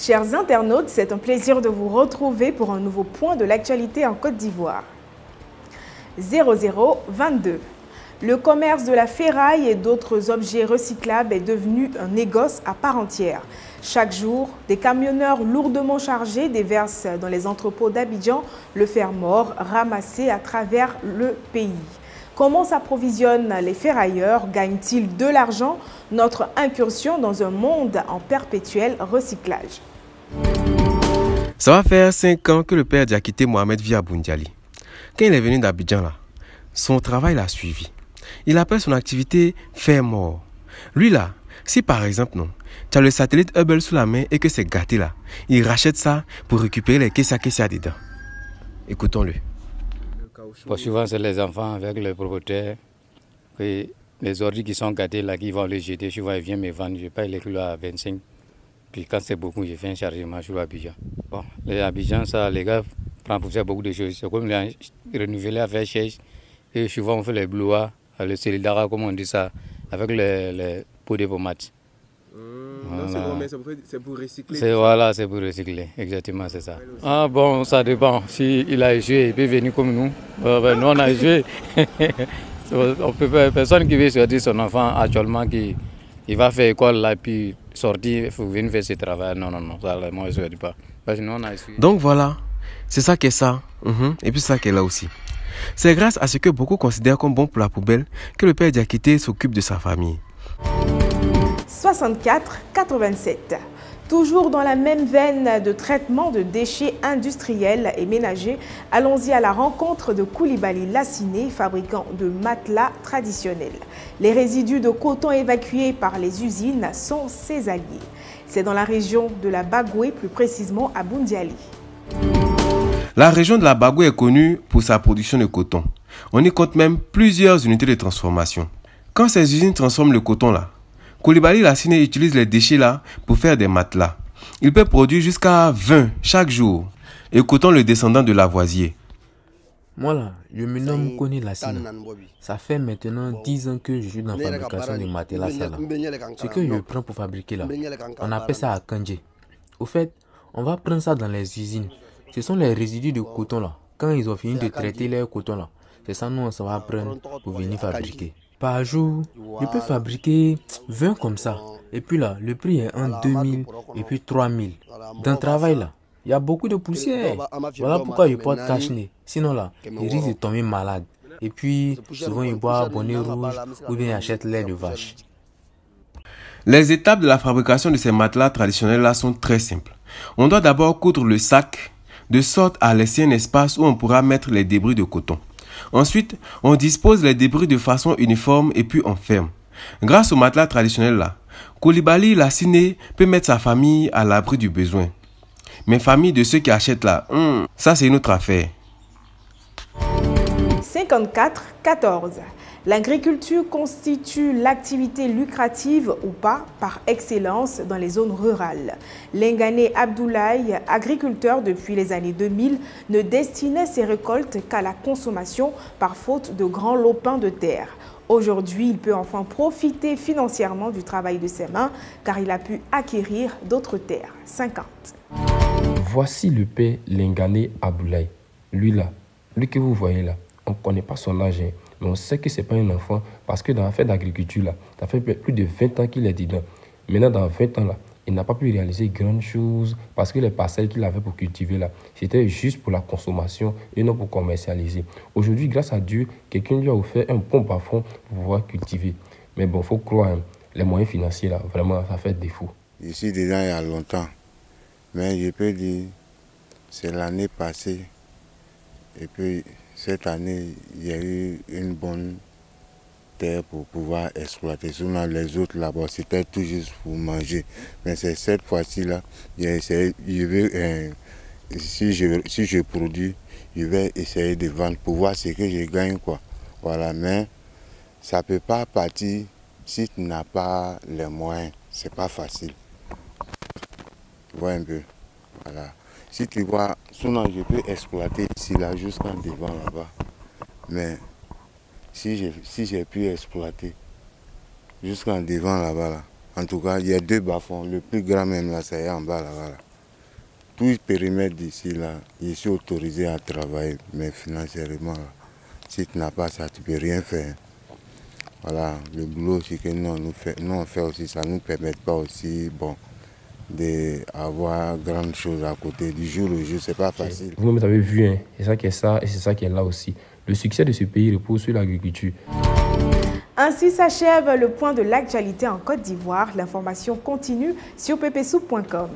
Chers internautes, c'est un plaisir de vous retrouver pour un nouveau point de l'actualité en Côte d'Ivoire. 0022. Le commerce de la ferraille et d'autres objets recyclables est devenu un négoce à part entière. Chaque jour, des camionneurs lourdement chargés déversent dans les entrepôts d'Abidjan le fer mort ramassé à travers le pays. Comment s'approvisionnent les ferrailleurs? Gagnent-ils de l'argent? Notre incursion dans un monde en perpétuel recyclage. Ça va faire 5 ans que le père Diakité Mohamed vit à Boundiali. Quand il est venu d'Abidjan, là, son travail l'a suivi. Il appelle son activité fer mort. Lui là, si par exemple non, tu as le satellite Hubble sous la main et que c'est gâté là, il rachète ça pour récupérer les caisses qu'il y a dedans. Écoutons-le. Bon, souvent c'est les enfants avec le propriétaire, les ordures qui sont gâtés là, qui vont les jeter, souvent ils viennent me vendre, je paye les kilos à 25. Puis quand c'est beaucoup, je fais un chargement sur Abidjan. Bon, les Abidjan, ça, les gars prennent pour faire beaucoup de choses. C'est comme les renouveler à faire chaise. Et souvent on fait les blouas, le célidara, comme on dit ça, avec les pots de pommades. Voilà. Non, c'est bon, mais c'est pour recycler. Voilà, c'est pour recycler, exactement, c'est ça. Ah bon, ça dépend. S'il a échoué, il peut venir comme nous. Nous, on a échoué. Personne qui veut sortir son enfant actuellement, il va faire école là, puis sortir, il faut venir faire ce travail. Non, ça, moi, je ne dis pas. Parce que nous, on a échoué. Donc voilà, c'est ça qui est ça. Et puis ça qui est là aussi. C'est grâce à ce que beaucoup considèrent comme bon pour la poubelle que le père Diakité s'occupe de sa famille. 64-87. Toujours dans la même veine de traitement de déchets industriels et ménagers, allons-y à la rencontre de Koulibaly Lassiné, fabricant de matelas traditionnels. Les résidus de coton évacués par les usines sont ses alliés. C'est dans la région de la Bagoué, plus précisément à Boundiali. La région de la Bagoué est connue pour sa production de coton. On y compte même plusieurs unités de transformation. Quand ces usines transforment le coton là, Koulibaly Lassiné utilise les déchets là pour faire des matelas. Il peut produire jusqu'à 20 chaque jour. Écoutons le descendant de Lavoisier. Moi là, je me nomme Koulibaly Lassiné. Ça fait maintenant 10 ans que je suis dans la fabrication de matelas là. Ce que je prends pour fabriquer là, on appelle ça à Kandje. Au fait, on va prendre ça dans les usines. Ce sont les résidus de coton là. Quand ils ont fini de traiter leur coton là, c'est ça nous on s'en va prendre pour venir fabriquer. Par jour, je peux fabriquer 20 comme ça. Et puis là, le prix est entre 2000 et puis 3000. Dans le travail là, il y a beaucoup de poussière. Voilà pourquoi je porte cache-nez. Sinon là, il risque de tomber malade. Et puis, souvent il boit bonnet rouge ou bien il achète lait de vache. Les étapes de la fabrication de ces matelas traditionnels là sont très simples. On doit d'abord coudre le sac de sorte à laisser un espace où on pourra mettre les débris de coton. Ensuite, on dispose les débris de façon uniforme et puis on ferme. Grâce au matelas traditionnel là, Koulibaly Lassiné peut mettre sa famille à l'abri du besoin. Mais famille de ceux qui achètent là, ça c'est une autre affaire. 54-14. L'agriculture constitue l'activité lucrative ou pas par excellence dans les zones rurales. Lengané Abdoulaye, agriculteur depuis les années 2000, ne destinait ses récoltes qu'à la consommation par faute de grands lopins de terre. Aujourd'hui, il peut enfin profiter financièrement du travail de ses mains car il a pu acquérir d'autres terres. 50. Voici le père Lengané Abdoulaye. Lui là, lui que vous voyez là, on ne connaît pas son âge. Mais on sait que ce n'est pas un enfant parce que dans l'affaire d'agriculture, là, ça fait plus de 20 ans qu'il est dedans. Maintenant, dans 20 ans, là, il n'a pas pu réaliser grandes choses parce que les parcelles qu'il avait pour cultiver, là, c'était juste pour la consommation et non pour commercialiser. Aujourd'hui, grâce à Dieu, quelqu'un lui a offert un bon bas-fond pour pouvoir cultiver. Mais bon, il faut croire, hein, les moyens financiers, là, vraiment, ça fait défaut. Je suis dedans il y a longtemps, mais je peux dire, c'est l'année passée et puis... Cette année, il y a eu une bonne terre pour pouvoir exploiter. Sinon, les autres là-bas, c'était tout juste pour manger. Mais c'est cette fois-ci-là, si je produis, je vais essayer de vendre pour voir ce que je gagne, quoi. Voilà, mais ça ne peut pas partir si tu n'as pas les moyens. C'est pas facile. Tu vois un peu. Voilà. Si tu vois, sinon je peux exploiter ici, là, jusqu'en devant là-bas. Mais si j'ai pu exploiter jusqu'en devant là-bas, là, en tout cas, il y a 2 bas-fonds. Le plus grand même là, c'est en bas là-bas. Là. tout le périmètre d'ici, là, je suis autorisé à travailler, mais financièrement, là, si tu n'as pas ça, tu ne peux rien faire. Voilà, le boulot aussi que nous on fait aussi, ça ne nous permet pas aussi, bon, d'avoir grandes choses à côté. Du jour au jour, c'est pas facile. Vous avez vu, hein, c'est ça qui est ça et c'est ça qui est là aussi. Le succès de ce pays repose sur l'agriculture. Ainsi s'achève le point de l'actualité en Côte d'Ivoire. L'information continue sur ppsoup.com.